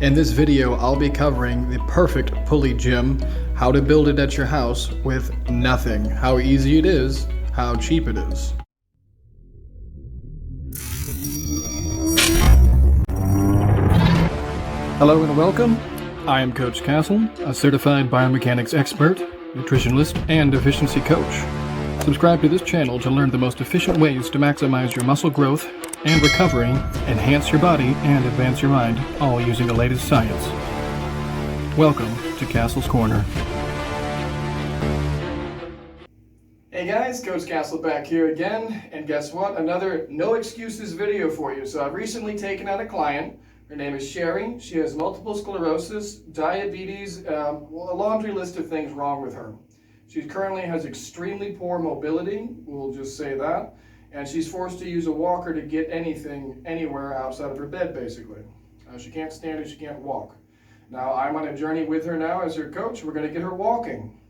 In this video, I'll be covering the perfect pulley gym, how to build it at your house with nothing, how easy it is, how cheap it is. Hello and welcome. I am Coach Castle, a certified biomechanics expert, nutritionist, and efficiency coach. Subscribe to this channel to learn the most efficient ways to maximize your muscle growth and recovery, enhance your body, and advance your mind, all using the latest science. Welcome to Castle's Corner. Hey guys, Coach Castle back here again, and guess what? Another no excuses video for you. So I've recently taken on a client. Her name is Sherry. She has multiple sclerosis, diabetes, a laundry list of things wrong with her. She currently has extremely poor mobility, we'll just say that, and she's forced to use a walker to get anything, anywhere outside of her bed, basically. She can't stand it, she can't walk. Now, I'm on a journey with her now as her coach. We're going to get her walking.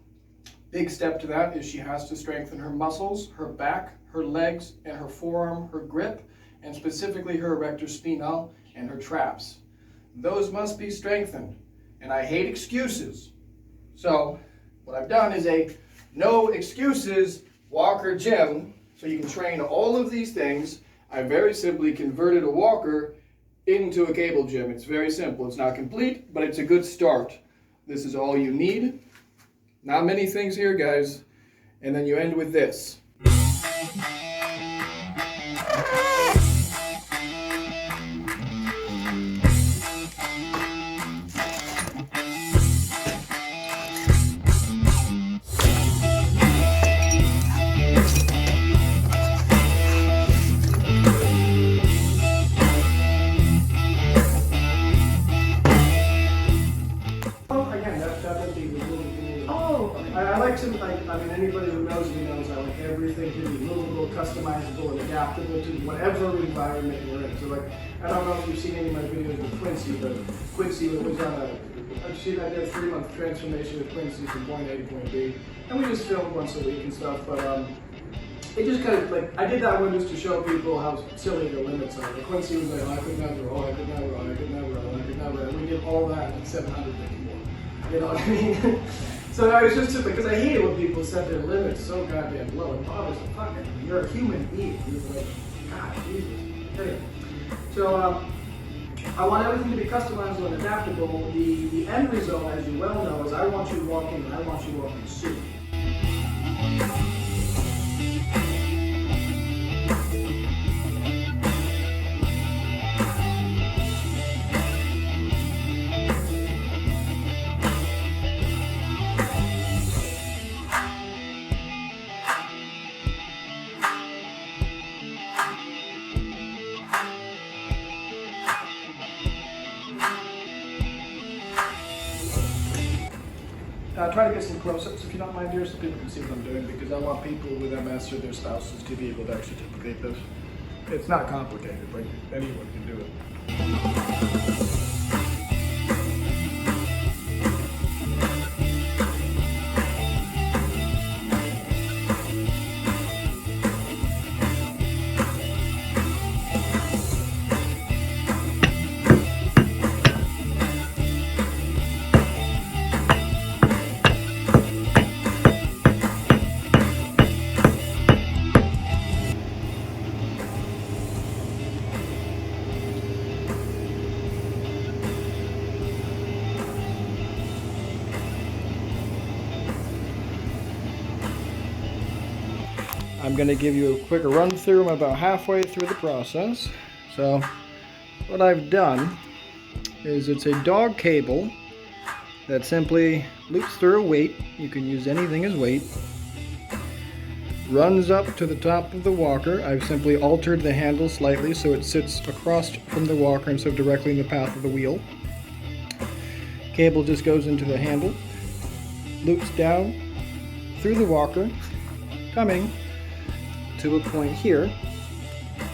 Big step to that is she has to strengthen her muscles, her back, her legs, and her forearm, her grip, and specifically her erector spinae and her traps. Those must be strengthened, and I hate excuses. So, what I've done is a no excuses walker gym, so you can train all of these things. I very simply converted a walker into a cable gym. It's very simple. It's not complete, but it's a good start. This is all you need. Not many things here, guys. And then you end with this. Anybody who knows me knows I like everything to be movable, customizable, and adaptable to whatever environment you're in. So I don't know if you've seen any of my videos with Quincy, but Quincy was on I did a 3-month transformation with Quincy from point A to point B. And we just filmed once a week and stuff, but it just kind of I did that one just to show people how silly the limits are. Quincy was like, oh, I could never roll, I could never roll, I could never roll, I could never roll. And we did all that at 700 more. You know what I mean? So I was just because I hate it when people set their limits so goddamn low. It bothers the fuck out of me. You're a human being. You're like, God, Jesus. Anyway, so I want everything to be customizable and adaptable. The end result, as you well know, is I want you walking, and I want you walking soon. Try to get some close-ups if you don't mind, dear, so people can see what I'm doing, because I want people with MS or their spouses to be able to actually duplicate this. It's not complicated, like anyone can do it. I'm going to give you a quick run through. I'm about halfway through the process. So what I've done is it's a dog cable that simply loops through a weight. You can use anything as weight. Runs up to the top of the walker. I've simply altered the handle slightly so it sits across from the walker instead of directly in the path of the wheel. Cable just goes into the handle, loops down through the walker, coming to a point here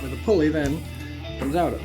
where the pulley then comes out of.